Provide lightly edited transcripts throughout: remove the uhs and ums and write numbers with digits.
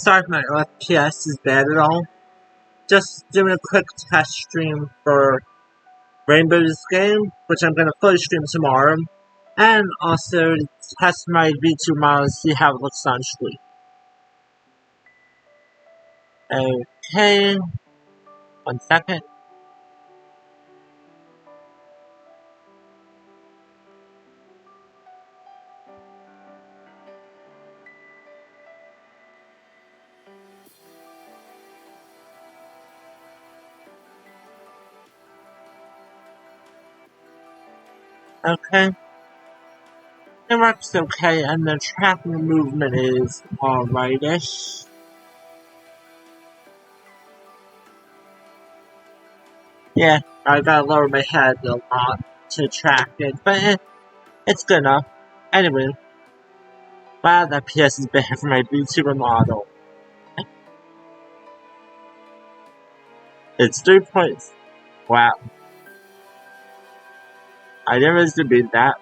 Sorry if my FPS is bad at all. Just doing a quick test stream for Rainbow's game, which I'm going to fully stream tomorrow. And also test my vtuber model and see how it looks on screen. Okay. 1 second. Okay. It works okay, and the tracking movement is alrightish. Yeah, I gotta lower my head a lot to track it, but it's good enough. Anyway, wow, that PS is bad for my VTuber model. It's 3 points. Wow. I didn't realize to be that.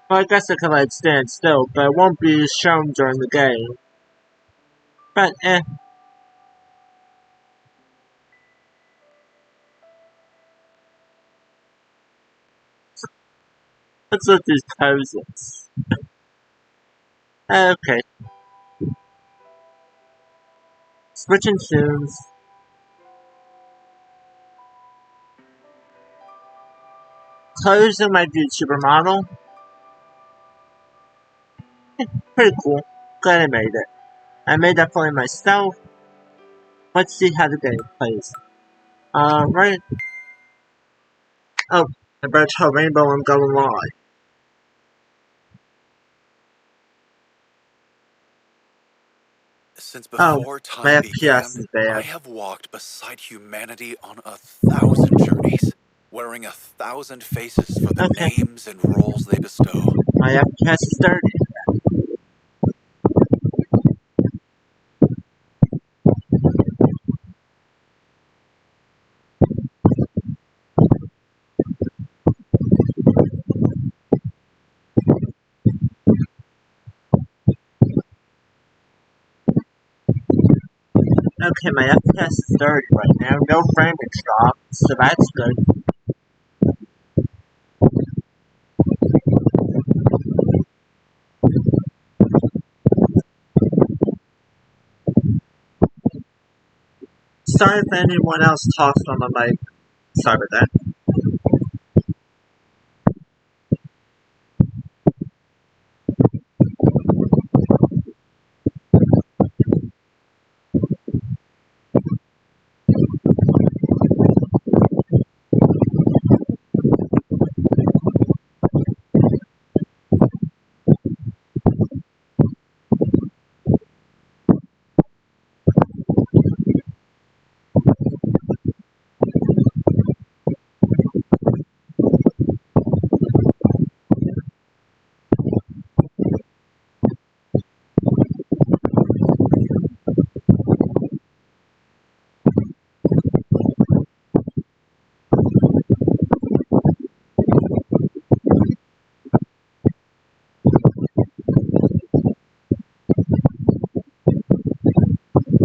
Well, I guess I could let it stand still, but it won't be shown during the game. But, Let's look at these poses. Okay. Switching tunes. Closing my VTuber model. Pretty cool. Glad I made it. I made that fully myself. Let's see how the game plays. Right. Oh, I better tell Rainbow I'm going live. Since before time began, I have walked beside humanity on 1,000 journeys, wearing 1,000 faces for the names and roles they bestow. My FPS is 30. Okay, my FPS is 30 right now. No frame rate drop, so that's good. Sorry if anyone else talks on my mic. Sorry about that.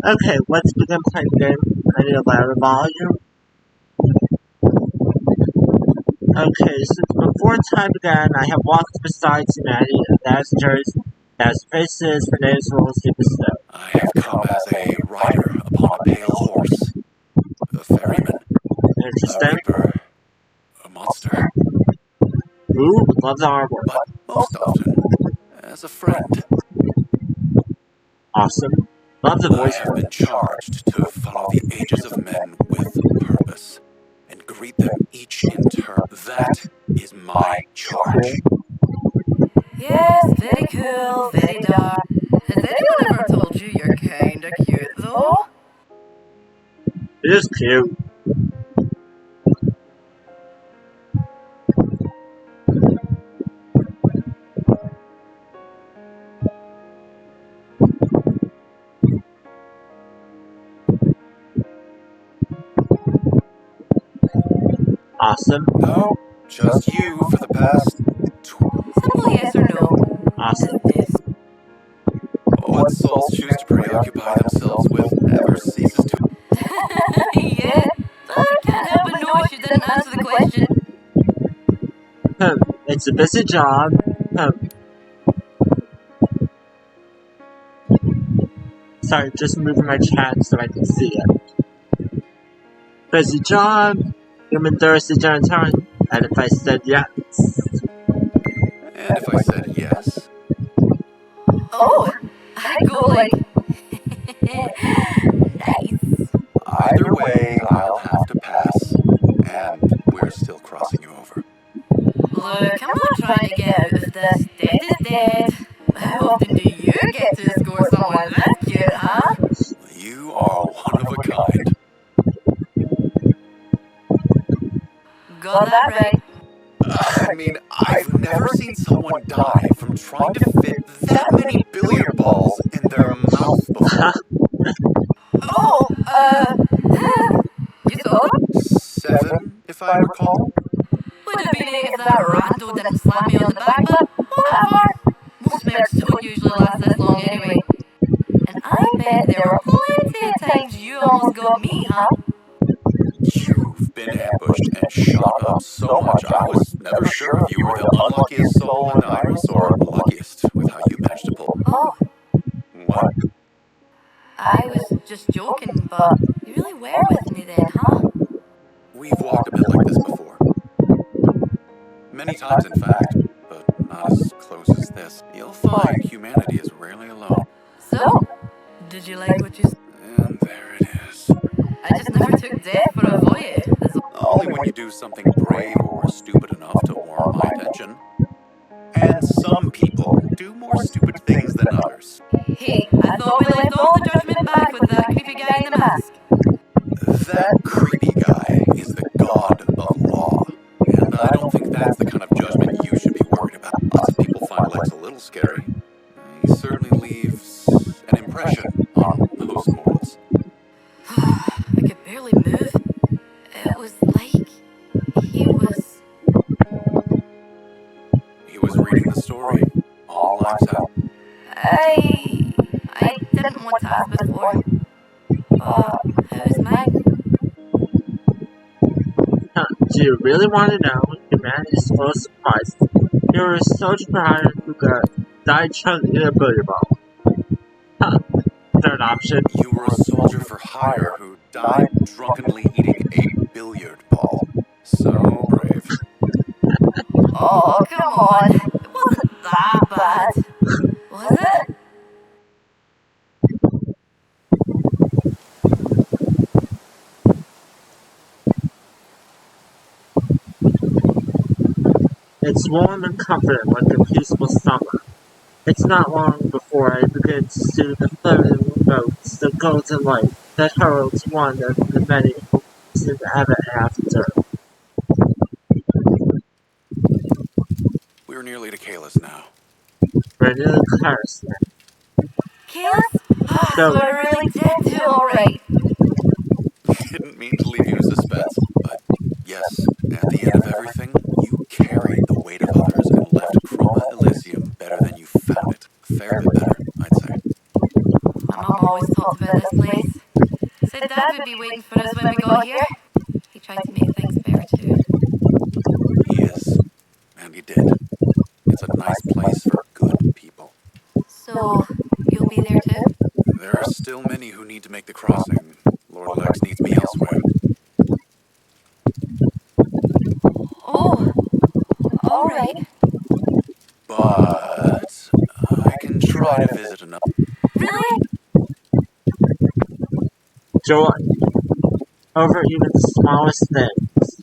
Okay, let's begin playing the game. I need a louder volume. Okay, since before time began, I have walked beside humanity, as jurors, as faces, for names, roles, they bestow. I have come as a rider upon a pale horse, a ferryman, a reaper, a monster. Ooh, love the artwork. But most often, as a friend. Awesome. Love the voice. I have been charged to follow the ages of men with purpose, and greet them each in turn. That is my charge. Yes, very cool, very dark. Has anyone ever told you you're kinda cute, though? It is cute. Awesome. No, just you for the past... Simple yes or no. Awesome. This. What what souls choose to preoccupy themselves with never ceases to... Yeah, but I can't help but notice you didn't answer the question. It's a busy job. Sorry, just moving my chat so I can see it. Busy job, human thirsty janitorial, and if I said yes. And if I said yes? Oh, I go like... nice. Either way, I'll have to pass. And we're still crossing you over. Look, I'm not trying to get out of this. Dead is dead. How often do you get to escort someone this cute, huh? You are one of a kind. Got that right. I mean, I've never seen someone die from trying to fit that many billiard balls in their mouth before. Oh, you saw them? 7, if I recall. Would have been 8 if that rando didn't slap me on the back, but whatever. Most marriages don't usually last this long anyway. And I bet there were plenty of times you almost got me, huh? You've been ambushed and shot up so much, I was never sure if you were the unluckiest soul in Iris or the luckiest with how you managed to pull. Oh, What? I was just joking, but you really were with me then, huh? We've walked a bit like this before. Many times, in fact, but not as close as this. You'll find humanity is rarely alone. So, did you like what you saw? And there it is. I just never took death for a voyage. Only when you do something brave or stupid enough to warrant my attention. And some people do more stupid things than others. Hey, I thought we left all the judgment back with that creepy guy in the mask. That creepy guy is the god of law. And I don't think that's the kind of judgment you should be worried about. Lots of people find Lex a little scary. He certainly leaves an impression on most mortals. I could barely move. It was like he was... He was reading the story. All lives out. I didn't want to ask before. But who's mine? Do you really want to know? Humanity's full of surprises. You're a soldier pilot who died trying to eat a billiard ball. Third option. You were a soldier for hire who died drunkenly eating a billiard ball. So brave. Oh, come on. It wasn't that bad. Was it? It's warm and comforting like a peaceful summer. It's not long before I begin to see the floating boats, the golden light that heralds one of the many hopes in ever after. We're nearly to Kalis now. Ready to curse now. Kalis? So we're really dead too, alright. Didn't mean to leave you in suspense, but yes, at the end of everything, you carried the weight of others and left Chroma Elysium better than you found it. A fair bit better, I'd say. My mom always talked about this place. Said Dad would be waiting for us when we got here. He tried to make things better too. He is, and he did. It's a nice place for good people. So, you'll be there too? There are still many who need to make the crossing. Lord Lex needs me elsewhere. Oh, alright. But I can try to visit another. Really? Joy over even the smallest things.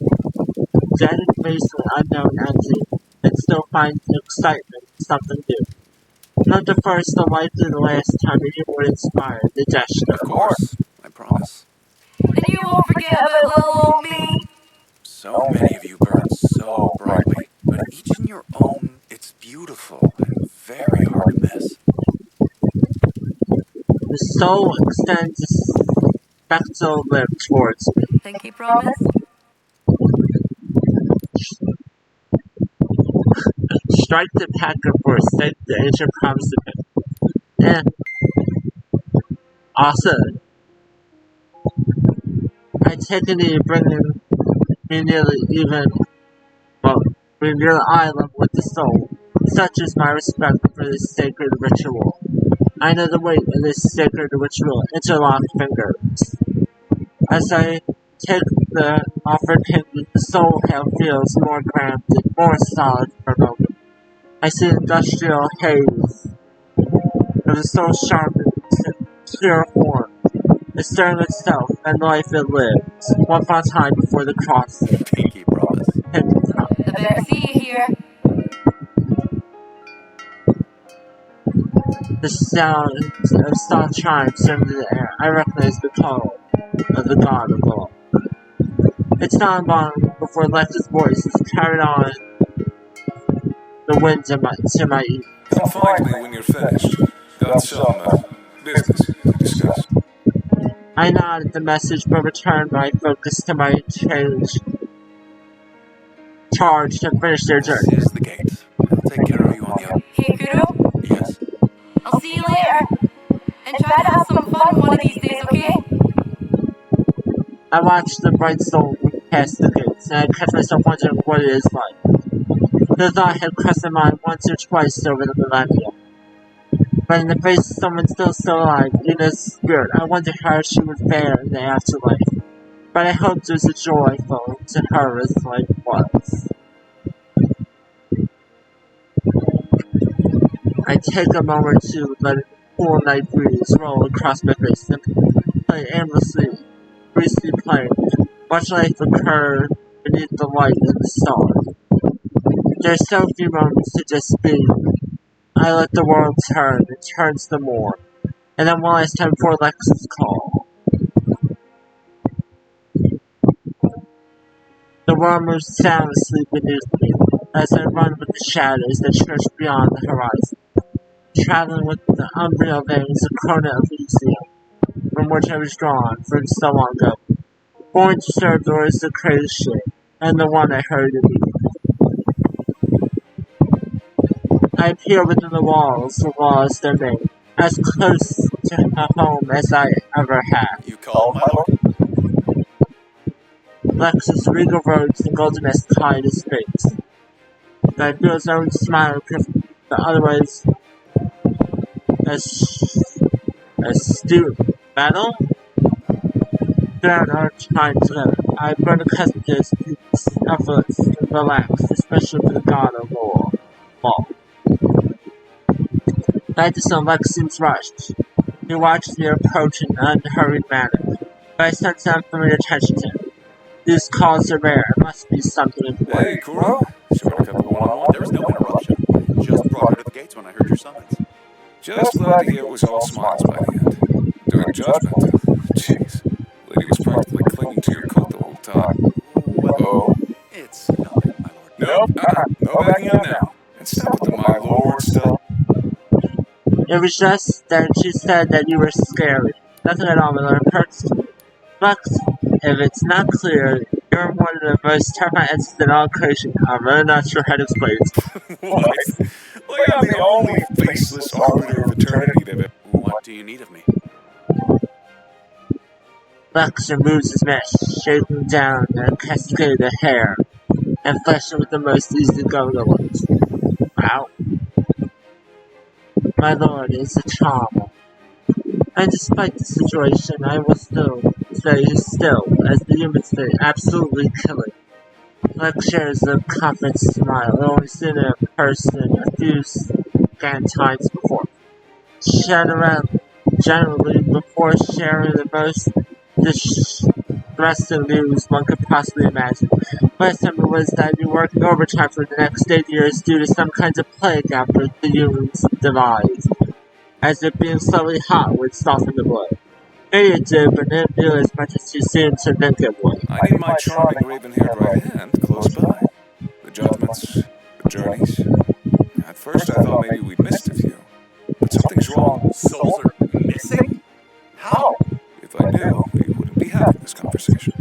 Dead and facing an unknown entity, and still find excitement in something new. Not the first or likely the last time you would inspire the gesture. Of course, I promise. And you won't forget about little old me. So many of you burn so brightly, but each in your own, it's beautiful and very hard to miss. The soul extends its spectral limb towards me. Pinky promise? Strike the packer for a state the ancient promise to me. Also, I take a knee, bringing me nearly eye level with the soul. Such is my respect for this sacred ritual. I know the weight of this sacred ritual interlocked fingers. As I take the offered candy, the soul hail feels more grounded, more solid for a moment. I see industrial haze of the soul sharpened and clear horn, stirring itself and life it lives, one final time before the crossing. Pinky promise. Pinky promise. I better see you here. The sound of soft chimes ring through the air. I recognize the call of the god of law. It's not long before Lex's voice is carried on the wind to my ears. Come find me when you're finished. Got some business to discuss. I nod at the message but return my focus to my charge to finish their This journey. is the gate. I'll take care of you on the other. Hey, Kuro. Yes? I'll see you later. And try to have some fun one of these days, okay? I watch the bright soul move past the gates, and I catch myself wondering what it is like. The thought had crossed my mind once or twice over the millennia. But in the face of someone still alive, in a spirit, I wondered how she would fare in the afterlife. But I hoped it was as joyful to her as life was. I take a moment to let the cool night breeze roll across my face and play aimlessly, breezily playing, watch life occur beneath the light and the stars. There are so few moments to just be. I let the world turn, it turns to more. And then one last time before Lex's call. The world moves soundlessly beneath me, as I run with the shadows that stretch beyond the horizon, traveling with the unreal veins of Corona Elysium, from which I was drawn for so long ago, born to serve the Lords of creation, and the one I heard in me. I appear within the walls of Law's domain, as close to home as I ever have. You called, my lord? Lex's regal robes and golden mist hide his face. I feel his own smile but otherwise as student battle. Throughout our time together, I've grown accustomed to his peace, effortless, and relaxed, especially for the god of law. But at this time, Lex seems rushed. He watches me approach in an unhurried manner, but I sense unfamiliar tension to him. These calls are rare. It must be something important. Hey, Kuro. Shortcut the one-on-one. There was no interruption. I just brought her to the gates when I heard your summons. Just glad to hear it was all smiles by the end. During judgment, jeez, lady was practically clinging to your coat the whole time. Well, it's nothing, my lord. Nope, no backing out now. And stop with the my lord stuff. It was just that she said that you were scary. Nothing at all, Miller. It hurts to me. Lex, if it's not clear, you're one of the most terrifying entities in all creation. I'm really not sure how to explain it. What? Like I'm the only faceless arbiter of eternity to What do you need of me? Lex removes his mask, shaking down a cascade of hair, and flashing with the most easygoing of ones. Wow. My lord is a charmer. And despite the situation, I will still stay still, as the humans stay absolutely killing. Lex shares a confident smile, only seen in person a few scant times before. Generally, before sharing the most distressing news one could possibly imagine. Last time it was that I'd be working overtime for the next 8 years due to some kinds of plague after the humans devised, as if being slowly hot would soften the blood. Maybe it did, but didn't do as much as you seemed to think it would. I need my charming raven-haired right hand close by. The judgments, the journeys. At first I thought maybe we'd missed a few. But something's wrong. Souls are missing? How? If I knew, we wouldn't be having this conversation.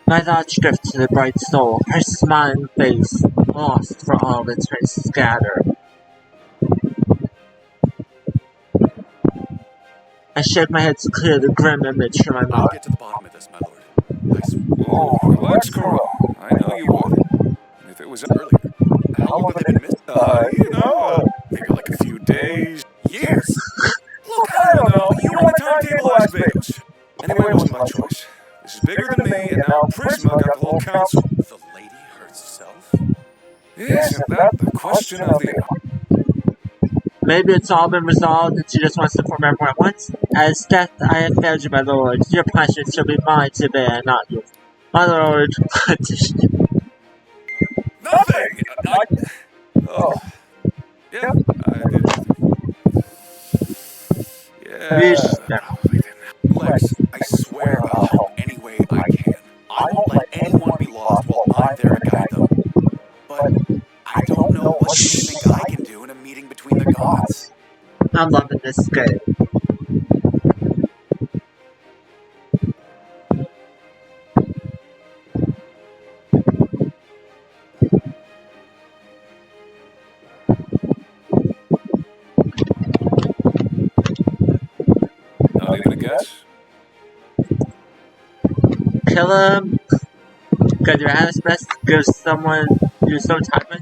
My thoughts drift to the bright soul, her smiling face, lost for all its rays scattered. I shake my head to clear the grim image from my I'll mind. get to the bottom of this, my lord. Oh, relax, Kuro. I know you would. And if it was Earlier. How long have they been missing? Maybe like a few days, years. Look, I don't know. You run the timetable, ask Vados. Anyway, it wasn't my choice. This is bigger than me, and now Prisma got the whole council. The lady herself? Isn't that the question of the hour? Maybe it's all been resolved and she just wants to form more at once? As death, I have failed you, my lord. Your punishment shall be mine to bear, not yours. My lord, Nothing! Oh. Yeah, I did nothing. Yeah, probably didn't. Lex, I swear I'll help any way I can. I won't let anyone be lost while I'm there to guide them. But I don't know what you think I can do in a meeting between the gods. I'm loving this game. Not even a guess? Kill him. Because your honest best gives someone you're so tired with.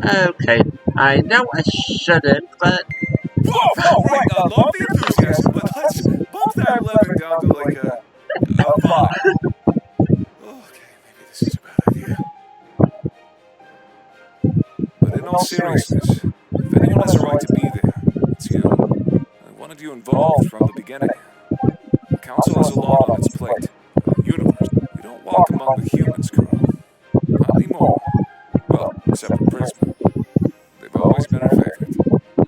Okay, I know I shouldn't, but Whoa, right, I love the enthusiasm, but let's bump that level down to like a 5. Okay, maybe this is a bad idea. But in all seriousness, if anyone has a right to be there, it's you. I wanted you involved from the beginning. The council has a lot on its plate. The universe. We don't walk among the humans, Kuro. Not anymore. Well, except for Prisma. They've always been our favorite.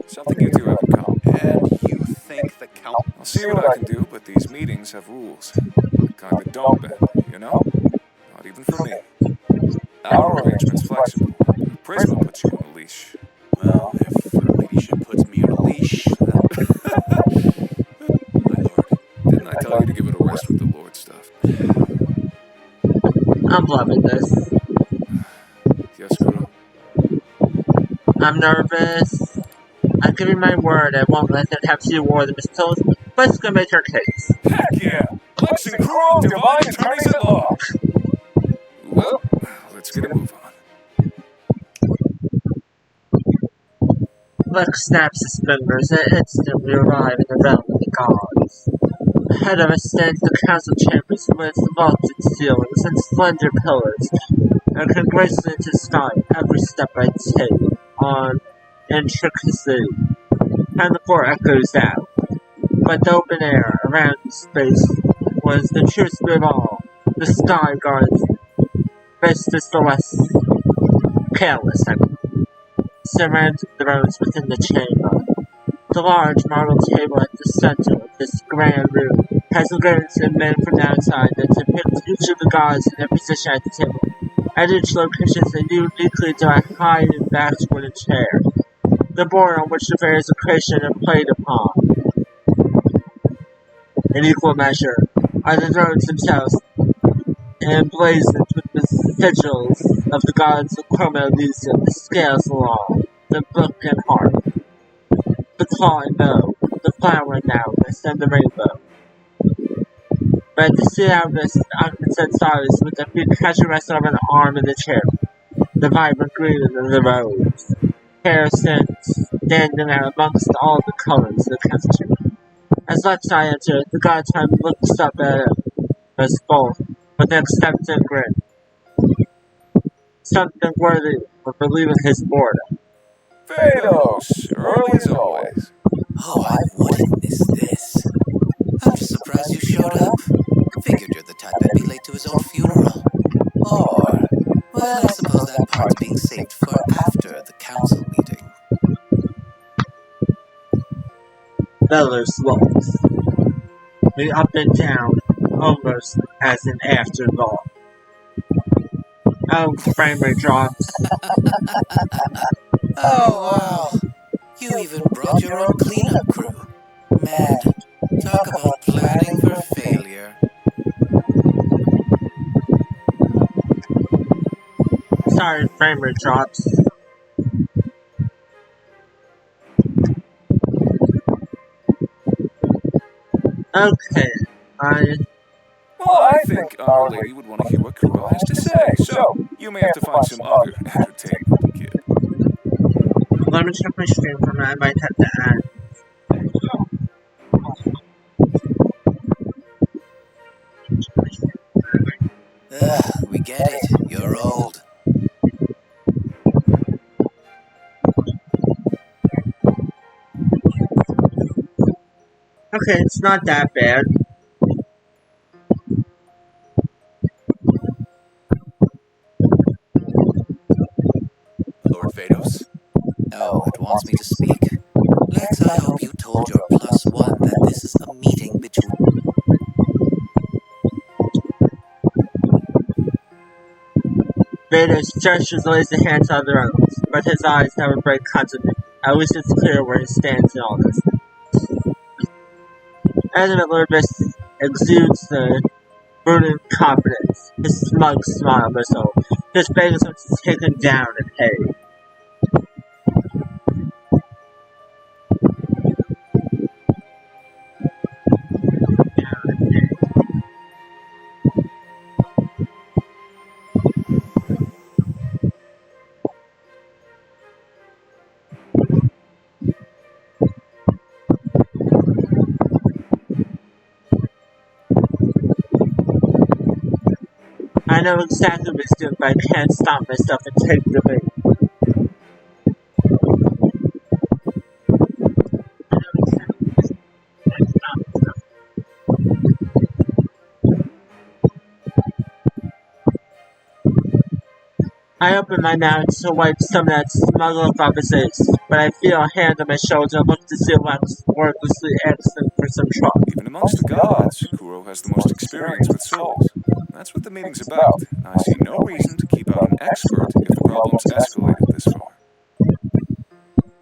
Something you two have in common. And you think the council... I'll see what I can do, but these meetings have rules. The kind that don't bend, you know? Not even for me. Our arrangement's flexible. If Prisma puts you on a leash. Well, if her ladyship puts me on a leash, then... My lord. Didn't I tell you to give it a rest with the Lord stuff? I'm loving this. Yes, Kuro? I'm nervous. I give you my word I won't let them have you war the mistills, but it's gonna make her case. Heck yeah! Lex and Kuro, divine attorneys at law! Well, let's get a move on. Lex snaps his fingers and instantly arrive in the realm of the gods. Ahead of us stands the council chambers with vaulted ceilings and slender pillars, and congratulating to sky every step I take on intricacy. And the floor echoes out. But the open air around the space was the truest of all. The sky guards faced the celeste, careless, surrounded the thrones within the chamber. The large marble table at the center of this grand room has guards and men from the outside that depict each of the gods in their position at the table. At each location is a uniquely designed high and backed wooden chair. The board on which the various creation are played upon. In equal measure are the thrones themselves, emblazoned with the sigils of the gods of Chroma Elysium, the scales along, the book and harp, the claw and bow, the flower and nowness, and the rainbow. But to see how this said stars with the feet catching rest over an arm in the chair, the vibrant green of the rose, hair standing out amongst all the colors of the country. As Lexi enters, the god time looks up at us both with an accepting grin. Something worthy of relieving his boredom. Vados, early as always. Oh, I wouldn't miss this. I'm just surprised you showed up. Figured you're the type that'd be late to his own funeral. Or, well, I suppose that part's being saved for after the council meeting. Beller slopes, me up and down, almost as an afterthought. Oh, Framer drops. Oh, wow. You even brought your own cleanup crew. Man, talk about planning for failure. Sorry, Framer drops. Okay, I... Well, I think Our Lady would want to hear what Kuro has to say, so you may have to find some other entertainment, kid. Let me check my stream for that. I might have to add. We get it. You're old. Okay, it's not that bad. Lord Vados? Oh, it wants me to speak. Lex, I hope you told your +1 that this is a meeting between... Vader's gestures lays his hands on their own, but his eyes never break constantly. At least it's clear where he stands in all this. Edmund Lurbis exudes the brooding confidence. His smug smile bristle. His face looks taken down in hate. I know exactly what he's doing, but I can't stop myself and take the bait. I open my mouth to wipe some of that smug look off his face, but I feel a hand on my shoulder and look to see Lex wordlessly asking for some trouble. Even amongst the gods, Kuro has the most experience with souls. That's what the meeting's about. I see no reason to keep out an expert if the problem's escalated this far.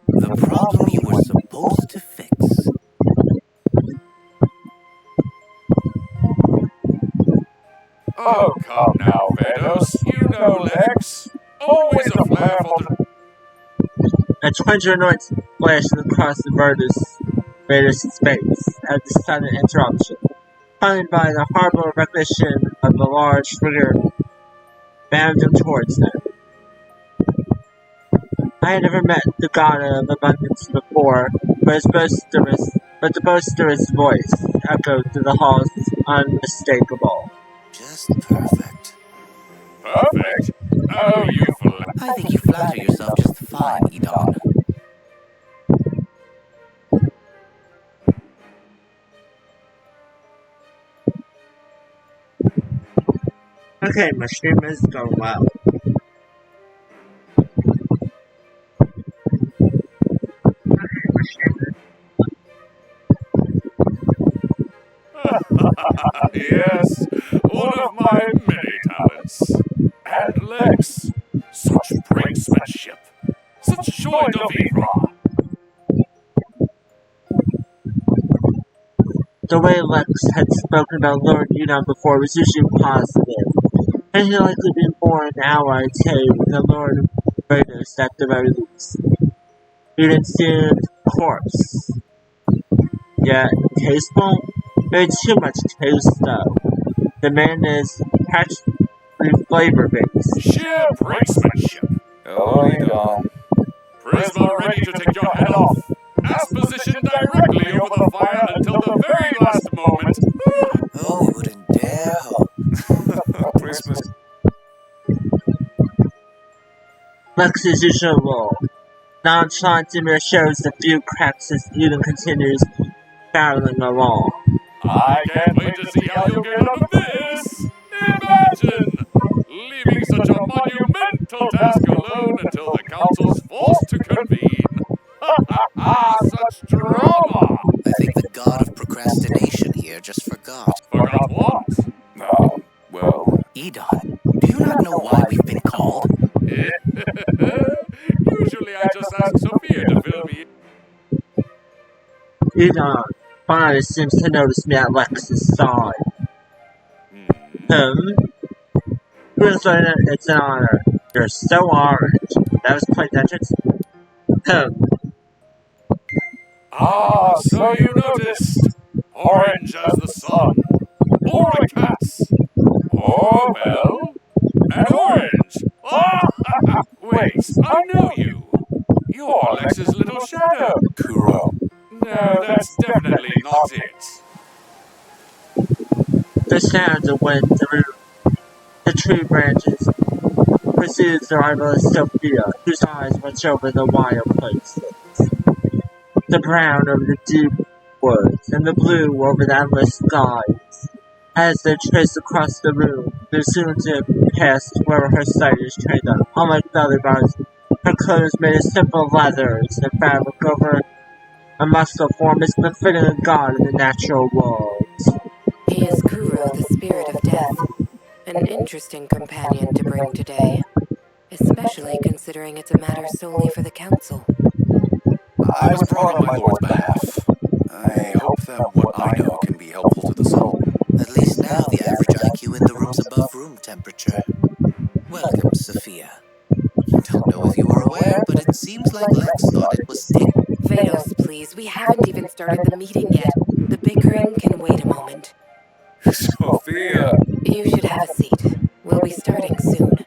The problem you were supposed to fix. Oh, come now, Vados. You know Lex. Always a flair for the... A twinge of annoyance flashes across the Vader's face at the sudden interruption, followed by the horrible recognition of the large figure bounding towards them. I had never met the god of abundance before, but the boisterous voice echoed through the halls unmistakable. Just perfect. Perfect? Oh, you I think you flatter yourself just fine, Edon. Okay, my stream is going well. Yes, one of my many talents. And Lex, such brinksmanship, such joy de vivre. The way Lex had spoken about Lord Udon before was usually positive, and he'd likely been more an ally to the Lord Vados at the very least. Udon seemed coarse, yet tasteful. Very too much taste, though. The man is practically flavor-based. Sheer brinksmanship. Hello, Edon. Prisma ready to take your head off. As positioned directly over the fire until the very last moment. Oh, we wouldn't dare hope. Christmas. Lex's usual nonchalant demeanor shows a few cracks as Udon continues barreling along. I can't wait to see how you'll get out of this! Imagine! Leaving such a monumental task alone until the council's forced to convene. Ha ha ha! Such drama! I think the god of procrastination here just forgot. Forgot what? Well... Edon, do you not know why we've been called? Usually I just ask Sophia to fill me in. Udon finally seems to notice me at Lex's side. It's an honor. You're so orange. That was quite the entrance. Ah, so you noticed. orange as the sun, or a cat's, or, well, an orange. Ah! Wait, I know you. You're Lex's little shadow. Kuro. No, that's definitely not it. The sound of wind through the tree branches precedes the arrival of Sophia, whose eyes watch over the wild places. The brown over the deep woods, and the blue over the endless skies. As they trace across the room, they're soon to pass wherever her sight is trained on. Unlike the other guards, her clothes made of simple leathers and fabric over a muscle form is befitting a god of the natural world. He is Kuro, the spirit of death. An interesting companion to bring today, especially considering it's a matter solely for the council. I was brought on my lord's behalf. I hope that what I know can be helpful to the soul. At least now the average IQ in the room's above room temperature. Welcome, Sophia. Don't know if you were aware, but it seems like Lex thought it was Dick. Vados, please, we haven't even started the meeting yet. The bickering can wait a moment. Sophia! You should have a seat. We'll be starting soon.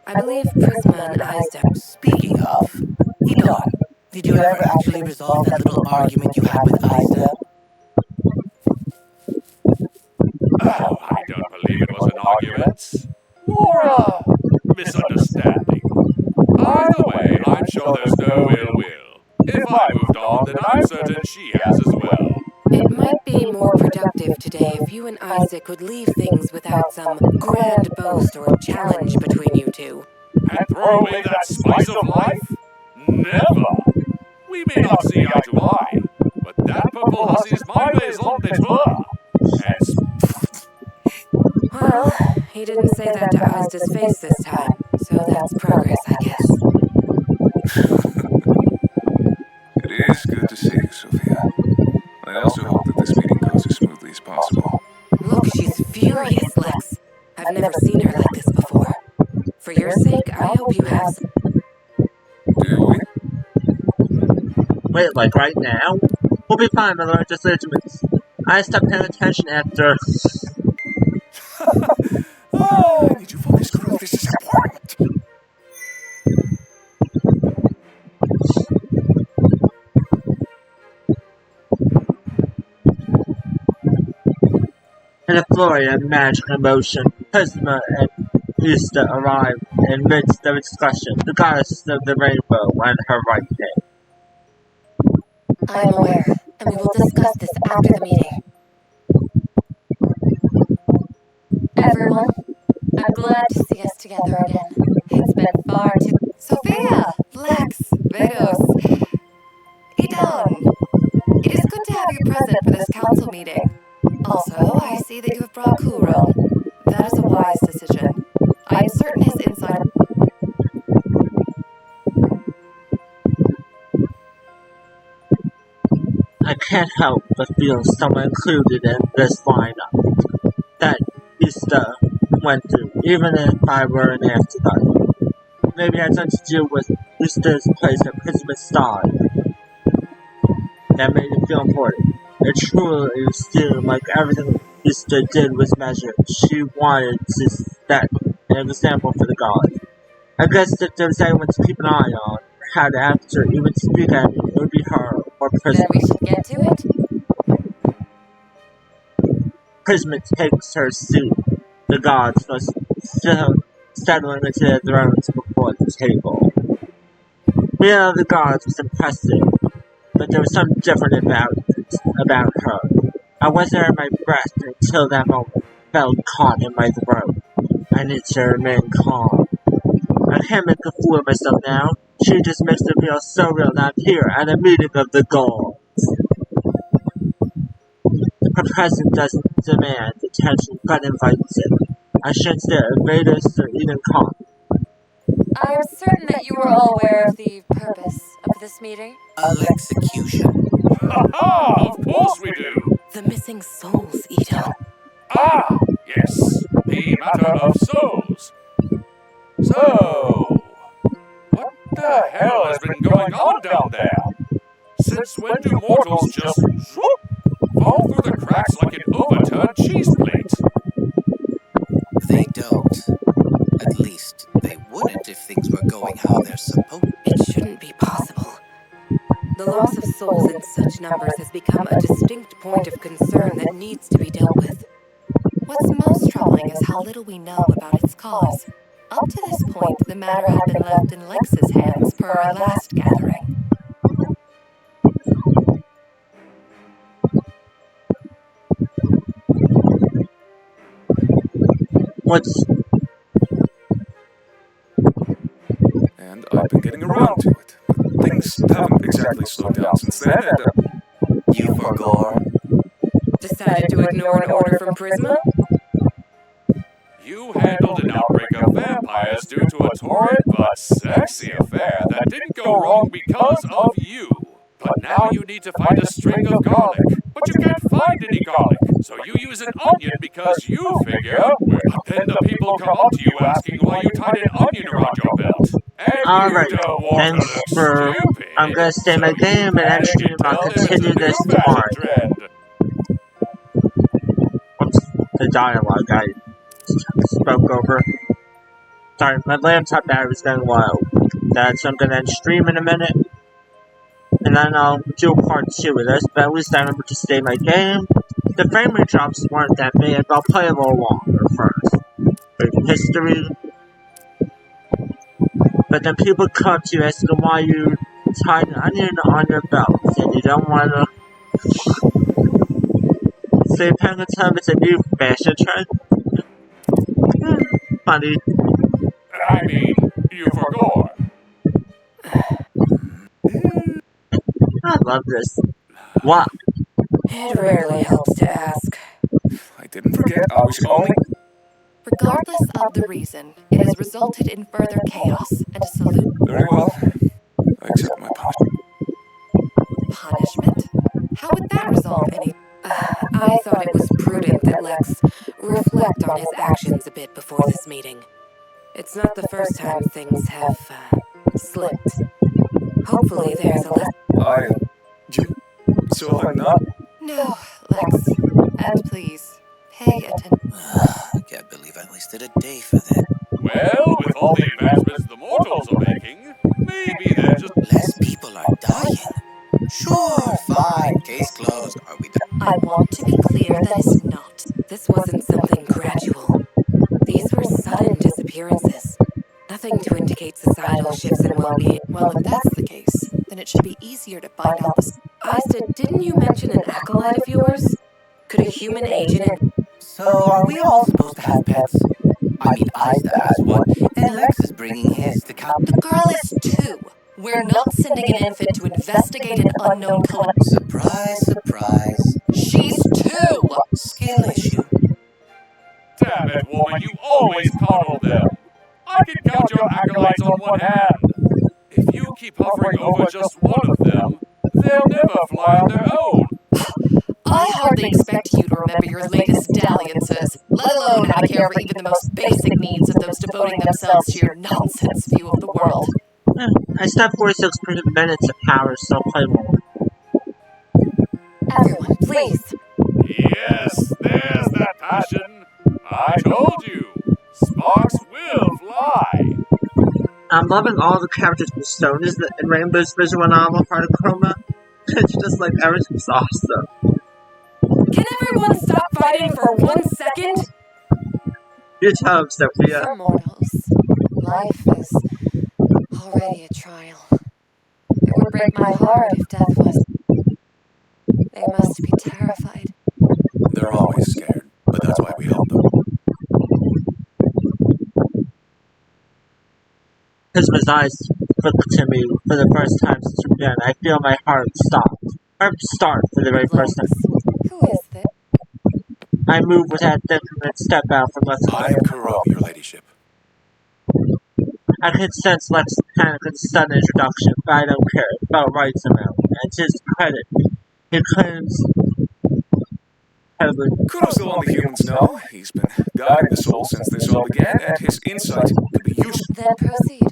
I believe Prisma and Isaac. Speaking of, Edon, did you ever actually resolve that little argument you had with Isda? Oh, I don't believe it was an argument. More a misunderstanding. Either way, I'm sure there's no ill will. If I moved on, then I'm certain she has as well. It might be more productive today if you and Isaac would leave things without some grand boast or challenge between you two. And throw away that spice of life? Never! We may not see eye to eye, but that purple hussy's my raison d'etre. And Well, he didn't say that to Isda's face this time, so that's progress, I guess. It is good to see you, Sophia. I also hope that this meeting goes as smoothly as possible. Look, she's furious, Lex. I've never seen her like this before. For your sake, I hope you have some... Do we? Wait, like right now? We'll be fine, my lord, just regiments. I stopped paying attention after... I need you focused, Kuro. This is important. In a flurry of magic emotion, Prisma and Ista arrived in midst of discussion, the goddess of the rainbow on her right hand. I am aware, and we will discuss this after the meeting. Everyone, I'm glad to see us together again. It's been far too... Sophia! Lex! Vados! Edon! It is good to have you present for this council meeting. Also, I see that you have brought Kuro. That is a wise decision. I am certain his insight... I can't help but feel someone included in this lineup that Ista went through, even if I were an afterthought. Maybe it had something to do with Ista's place at Prisma's side that made it feel important. It truly seemed like everything Ista did was measured. She wanted to set an example for the gods. I guess if there was anyone to keep an eye on, how to act or even speak at me, it would be her or Prisma. Then we should get to it. Prisma takes her seat. The gods must still settling into their thrones before the table. Yeah, the gods was impressive, but there was something different about her. I wasn't at my breath until that moment felt caught in my throat. I need to remain calm. I can't make a fool of myself now. She just makes it feel so real that I'm here at a meeting of the gods. Her presence doesn't demand attention, but invites it. I shouldn't say Vados or even calm. I am certain that you are all aware of the purpose of this meeting. Alexecution. ha! Of course we do! The missing souls, Edon. Ah! Yes, the matter of souls. So, what the hell has been going on down there? Since when do mortals just fall through the cracks in such numbers has become a distinct point of concern that needs to be dealt with. What's most troubling is how little we know about its cause. Up to this point, the matter had been left in Lex's hands per our last gathering. What's... And I've been getting around to it. But things haven't exactly slowed down since then, and You forgot. Decided to ignore an order from Prisma? You handled an outbreak of vampires due to a torrid but sexy affair that didn't go wrong because of you. But now you need to find a string of garlic. But you can't find any garlic, so you use an onion because you figure... But then the people come up to you asking why you tied an onion around your belt. And Alright, you don't want thanks to look for... stupid. I'm gonna stay my game and end stream. I'll continue this tomorrow. Whoops, the dialogue I spoke over. Sorry, my laptop battery's going wild. So I'm gonna end stream in a minute. And then I'll do part 2 of this, but at least I remember to stay my game. The frame rate drops weren't that big, but I'll play a little longer first. For history. But then people come to you asking why you tied an onion on your belt, and you don't want to... So you're paying attention, it's a new fashion trend? Funny. I mean, you forgot. I love this. What? It rarely helps to ask. I didn't forget I was only... Regardless of the reason, it has resulted in further chaos and a solution. Very well. I accept my punishment. Punishment? How would that resolve any... I thought it was prudent that Lex reflect on his actions a bit before this meeting. It's not the first time things have, slipped. Hopefully there's a lesson. So I'm not... No, Lex. And please, pay attention. I can't believe I wasted a day for that. Well, with all the advancements the mortals are making, maybe they're just... Less people are dying. Sure, fine. Case closed. Are we done? I want to be clear that it's not. This wasn't something gradual. These were sudden disappearances. Nothing to indicate societal shifts in well-being. Well, if that's the case, then it should be easier to find out the... Ista, didn't you mention an acolyte of yours? Could a human agent... So are we all supposed to have pets? I mean, Ista has one, and Lex is bringing his to count. The girl is 2. We're not sending an infant to investigate an unknown collector. Surprise, surprise. She's 2! Skill issue. Damn it, woman, you always coddle them. I can count your acolytes on one hand. If you keep hovering over just one of them, they'll never fly on their own. I hardly expect you to remember your latest dalliances, let alone how to care for even the most basic needs of those devoting themselves to your nonsense view of the world. I still have 46 minutes of power, so I'll play more. Everyone, please. Yes, there's that passion. I told you, sparks will fly. I'm loving all the characters from Stone is in Rainbow's visual novel, Heart of Chroma. It's just like everything's awesome. Can everyone stop fighting for 1 second? Your time, Sophia. For mortals, life is already a trial. It would break my heart if death was... They must be terrified. They're always scared, but that's why we help them. His eyes looked to me for the first time since we've been. I feel my heart stop. Or start for the very first time. Who is this? I move with that definite step out from Lex. I am Kuro, your ladyship. I could sense Lex's panic at the sudden introduction, but I don't care. It felt right somehow. And to his credit, he claims... Kuro's still on the humans now. He's been guiding the soul since this all began, and his insight could be useful. Then proceed.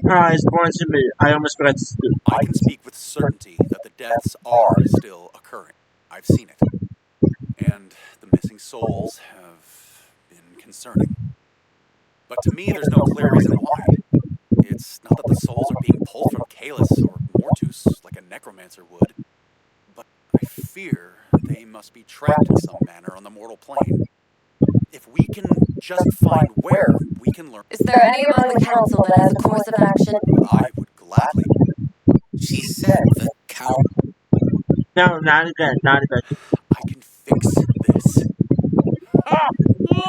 Her eyes born to me. I almost forgot to speak. I can speak with certainty that the deaths are still occurring. I've seen it. And the missing souls have been concerning. But to me, there's no clear reason why. It's not that the souls are being pulled from Kalis or more juice like a necromancer would. But I fear they must be trapped in some manner on the mortal plane. If we can just find where, we can learn. Is there any among the council that has a course of action? I would gladly. She said the cow. No, not again, not again. I can fix this. Ha!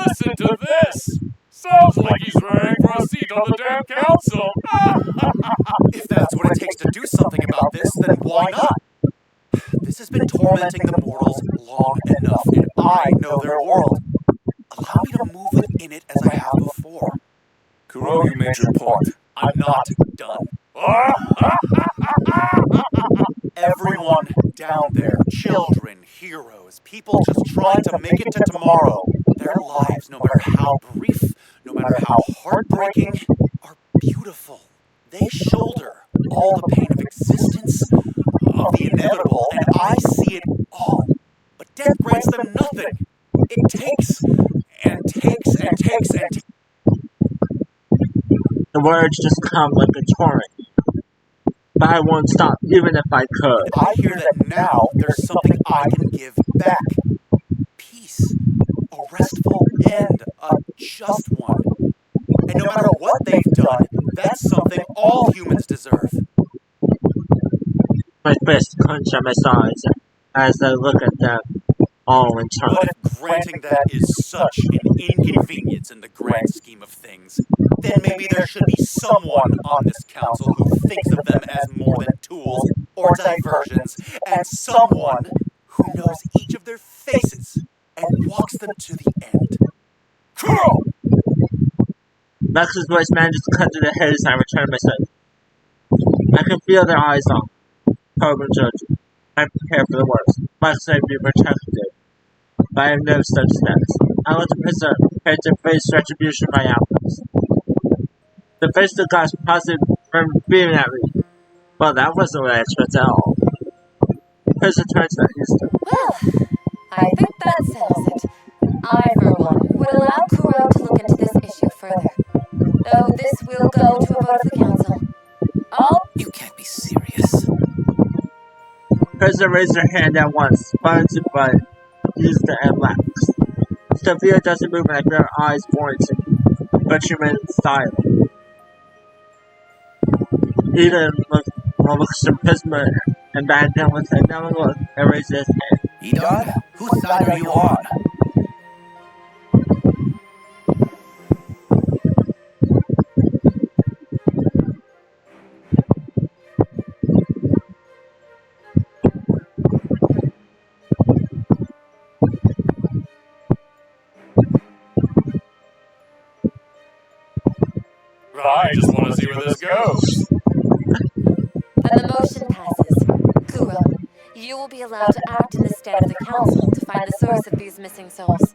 Listen to this! Sounds like he's running for a seat on the damn council! If that's what it takes to do something about this, then why not? This has been tormenting the mortals long enough, and I know their world. Allow me to move within it as I have before. Kuro, you made your point. I'm not done. Everyone down there, children, heroes, people just trying to make it to tomorrow. Their lives, no matter how brief, no matter how heartbreaking, are beautiful. They shoulder all the pain of existence, of the inevitable, and I see it all. But death grants them nothing. It takes, and takes, and takes, and takes. The words just come like a torrent. But I won't stop, even if I could. I hear that now there's something I can give back. Peace. A restful end. A just one. And no matter what they've done, that's something all humans deserve. My fist clench at my sides as I look at them all in turn. But if granting that is such an inconvenience in the grand scheme of things, then maybe there should be someone on this council who thinks of them as more than tools or diversions, and someone who knows each of their faces and walks them to the end. Kuro! Max's voice manages to cut through the haze and I return my sight. I can feel their eyes on me, probe and judge. I prepare for the worst. Must I be protected? But I have no such steps. I want to prepare to face retribution by outcomes. The face the gods positive from beaming at me. Well, that wasn't what I expected at all. Chris returns to that instant. Well, I think that settles it. I, for one, would allow Kuro to look into this issue further. Though this will go to a vote of the council. You can't be serious. Krista raised her hand at once, spongy but used the and laughs. Sophia doesn't move and I feel her eyes boring to me, but she remains silent. Eden looks to Prisma and back down with another look and raises his hand. Edon, whose side are you on? I just want to see where this goes. And the motion passes. Kuro, you will be allowed to act in the stead of the council to find the source of these missing souls.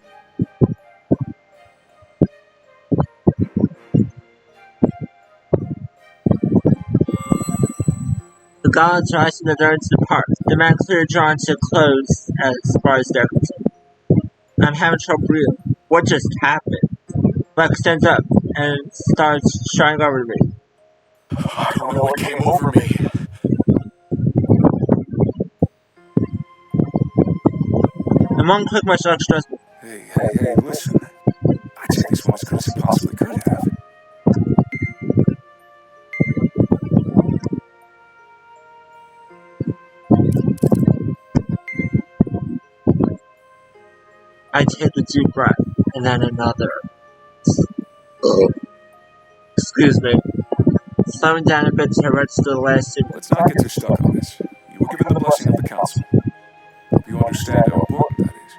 The gods rise from the dirt to depart. The man clearly drawn to close as far as they're concerned. I'm having trouble breathing. What just happened? Lex stands up and starts striding over to me. I don't know what came over me. The monk quick much extra. Hey, listen. I take this one as good as it possibly could have. I take a deep breath, and then another. Excuse me. Slowing down a bit to register the last two. Let's not get too stuck on this. You were given the blessing of the council. Hope you understand how important that is.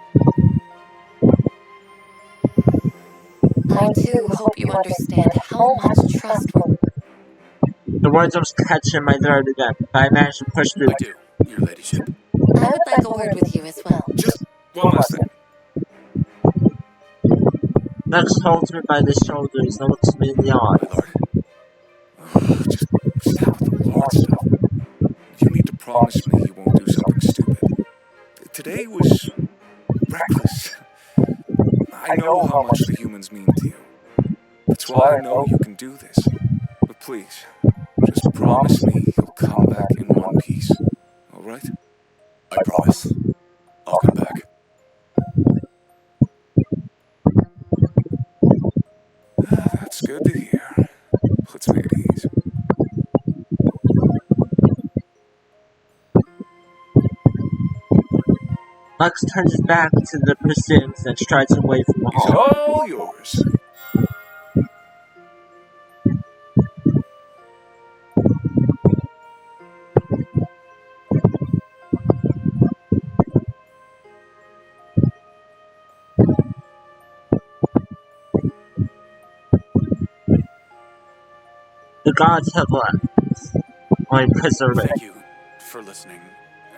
I too hope you understand how much trust we're... The words almost catch in my throat again, but I managed to push through. I do, your ladyship. I would like a word with you as well. Just one last thing. Lex holds me by the shoulders and looks me in the My eyes. Just lord. stop with the Lord stuff. You need to promise me you won't do something stupid. Today was reckless. I know how much the humans mean to you. That's why I know you can do this. But please, Just promise me you'll come back in one piece. All right? I promise. I'll come back. That's good to hear. Let's make it easy. Lux turns his back to the pursuits and strides away from the He's hall. all yours. The gods have left. Only Prism Thank you for listening.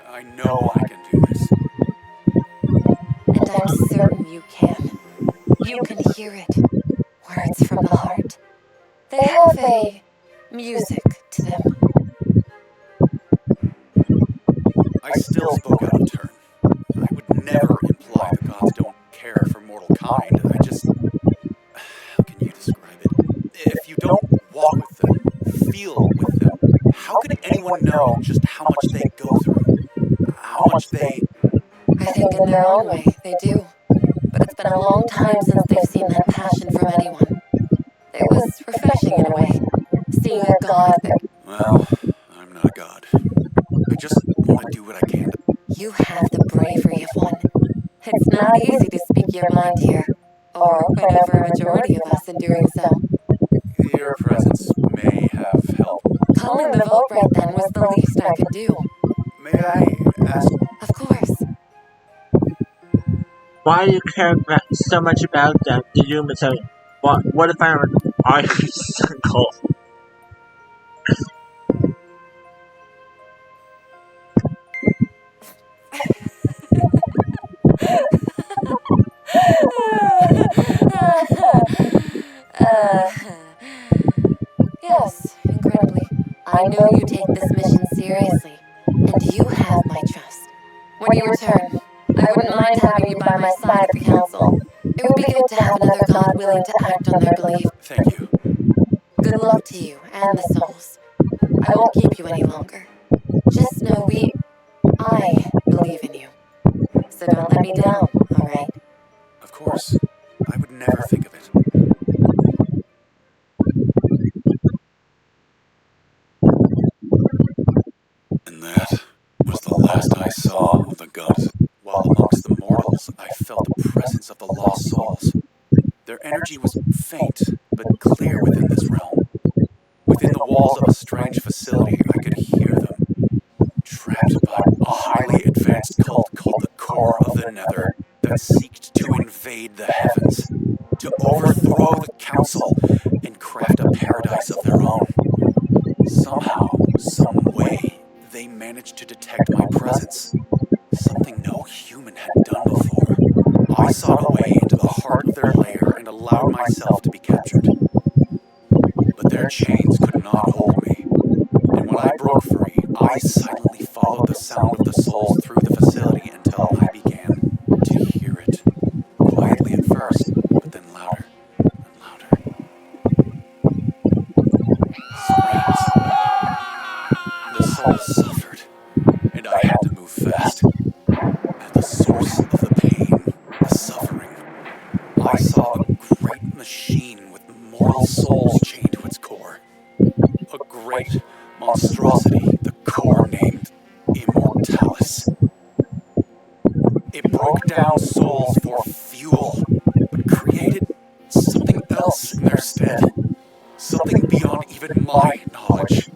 I know I can do this. And I'm certain you can. You can hear it. Words from the heart. They have a music to them. I still spoke out of turn. I would never imply the gods don't care for mortal kind. I just... How can you describe it? If you don't walk with them, feel with them, how can anyone know just how much they go through? How much they... I think in their own way, they do. But it's been a long time since they've seen that passion from anyone. It was refreshing in a way, seeing a god that... Well, I'm not a god. I just want to do what I can to... You have the bravery of one. It's not easy to speak your mind here, or whenever a majority of us in doing so. Your presence may have helped. Calling the vote right then was the least I could do. May I ask... Of course. Why do you care so much about them? The humans say, what if I'm an icicle? Yes, incredibly. I know you take this mission seriously, and you have my trust. When you return, I wouldn't mind having you by my side at the council. It would be good to have another god willing to act on their belief. Thank you. Good luck to you and the souls. I won't keep you any longer. Just know I believe in you. So don't let me down, alright? Of course. I would never think of it. And that was the last I saw of the gods. While amongst the mortals, I felt the presence of the lost souls. Their energy was faint, but clear within this realm. Within the walls of a strange facility, I could hear them. Trapped by a highly advanced cult called the Core of the Nether that seeked to invade the heavens, to overthrow the council and craft a paradise of their own. Somehow, some way, they managed to detect my presence. Something no human had done before. I sought a way into the heart of their lair and allowed myself to be captured. But their chains could not hold me. And when I broke free, I silently followed the sound of the souls through the facility until I began to hear it. Quietly at first, but then louder and louder. Screams. The souls suffered, and I had to move fast. At the source of the pain, the suffering, I saw a great machine with mortal souls chained to its core. A great monstrosity, the Core named Immortalis. It broke down souls for fuel, but created something else in their stead. Something beyond even my knowledge.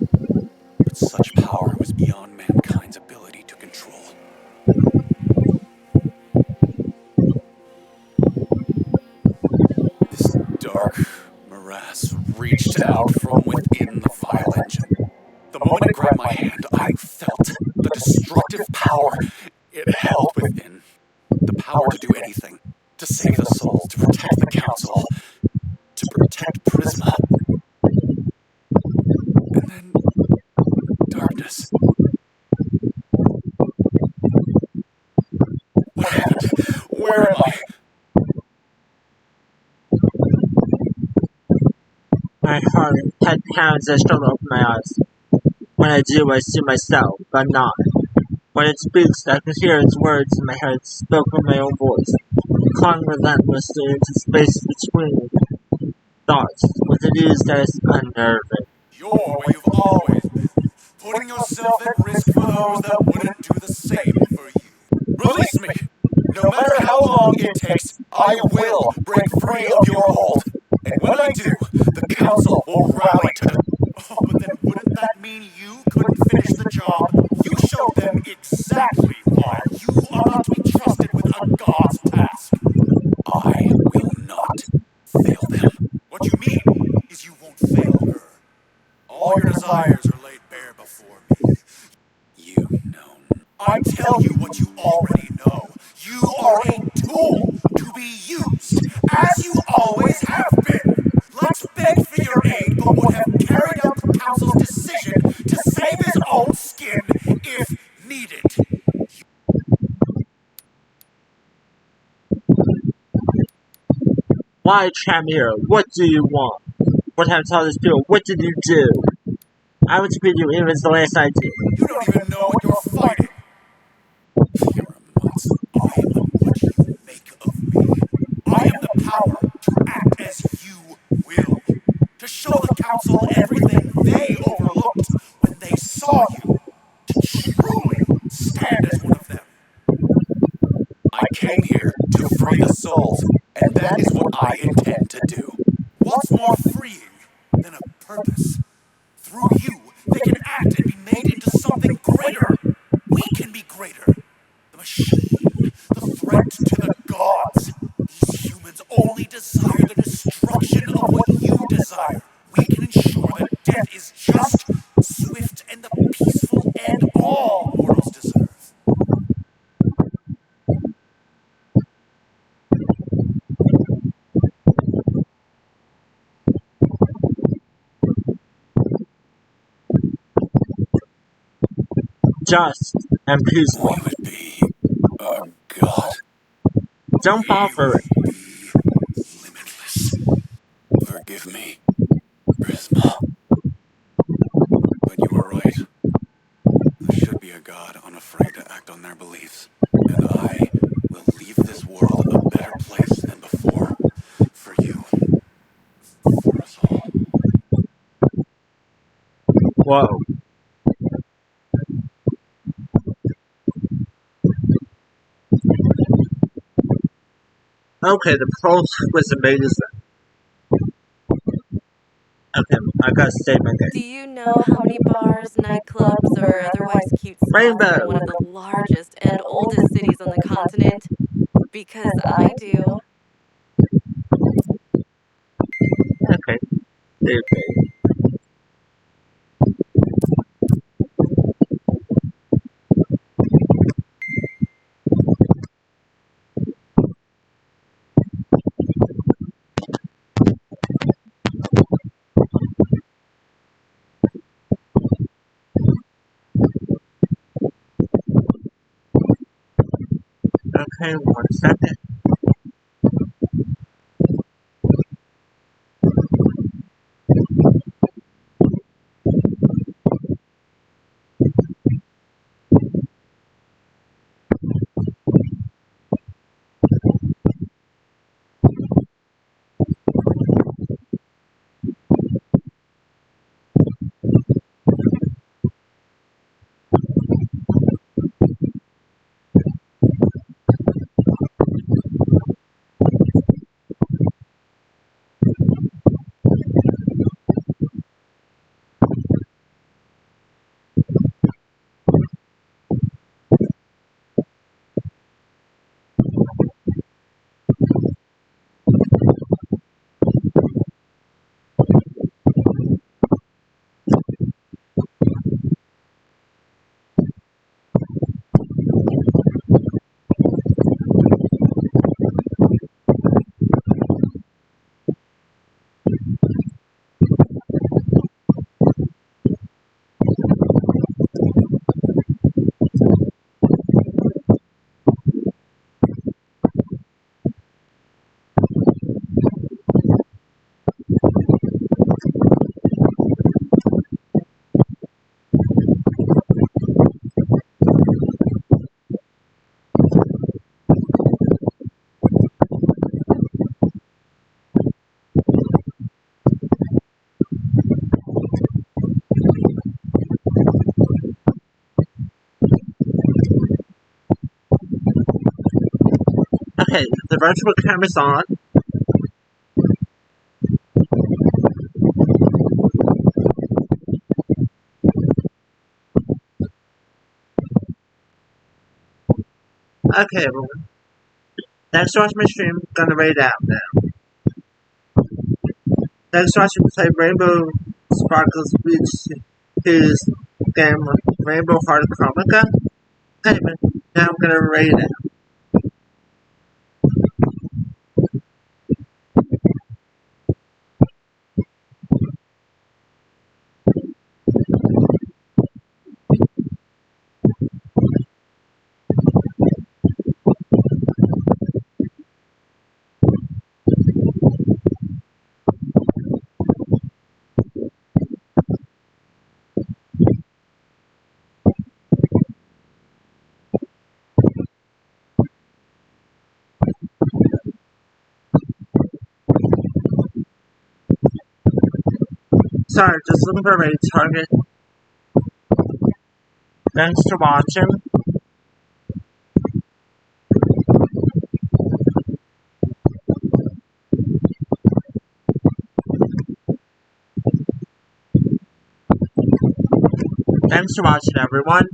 But such power was beyond mankind's ability to control. This dark morass reached out from within the vile engine. The moment it grabbed my hand, I felt the destructive power it held within. The power to do anything. To save the souls, to protect the council, to protect Prisma. And then... darkness. What happened? Where am I? My heart had pounds as I struggled to open my eyes. When I do, I see myself, but not. When it speaks, I can hear its words in my head spoken in my own voice, calling relentlessly into space between thoughts, with a news that is unnerving. You're where you've always been, putting yourself at risk for those that wouldn't do the same for you. Release me! No matter how long it takes, I will break free of your hold. And when I do, the council will rally to the... Oh, but then wouldn't that mean you couldn't finish the job? You showed them exactly why you are not to be trusted with a god's task. I will not fail them. What you mean is you won't fail her. All your desires are laid bare before me. You know. I tell you what you already know. You are a tool to be used, as you always have been. Lex begged for your aid, but would have carried out the council's decision to save his own skin if needed. Why, Tramier, what do you want? What have I told this people? What did you do? I would speak to you even as the last I did. You don't even know what you're fighting. You're a monster. I am what you make of me. I am the power to act as you will. To show the council everything they overlooked when they saw you. To truly stand as one of them. I came here to free the souls, and that is what I intend to do. What's more freeing than a purpose? Through you, they can act and be made into something greater. We can be greater. The machine, the threat to the gods. These humans only desire the destruction of what you desire. We can ensure that death is just, swift, and the peaceful end all mortals deserve. Just and peaceful. We would be a god. Don't fall for it. Be limitless. Forgive me, Prisma. But you were right. There should be a god unafraid to act on their beliefs. And I will leave this world a better place than before. For you. For us all. Whoa. Okay, the pulse was amazing. Okay, I got a statement Do there. you know how many bars, nightclubs, or otherwise cute spots are in one of the largest and oldest cities on the continent? Because I do. Okay. Okay. Okay, 1 second. Okay, the virtual camera's on. Okay, everyone. Thanks for watching my stream. Gonna rate it out now. Thanks for watching play Rainbow Sparkles Beach his game Rainbow Heart Chromica. Okay, now I'm gonna rate it. Sorry, just looking for a rating target. Thanks for watching. Thanks for watching, everyone.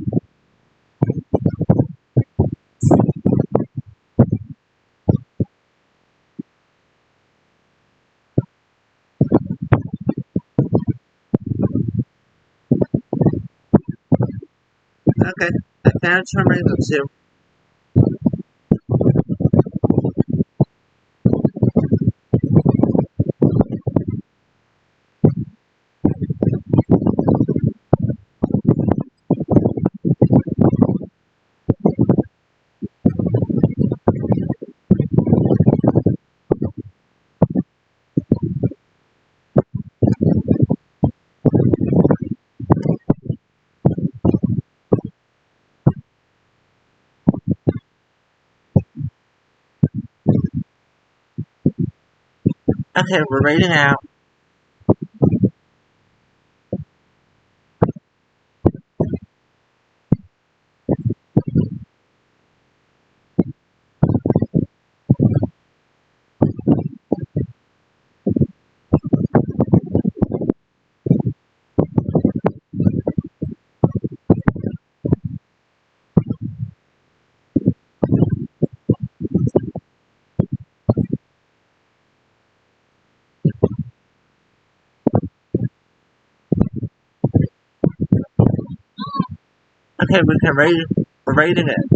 Okay, I can't turn Rainbow too. Okay, we're rating out. Okay, we're rating it.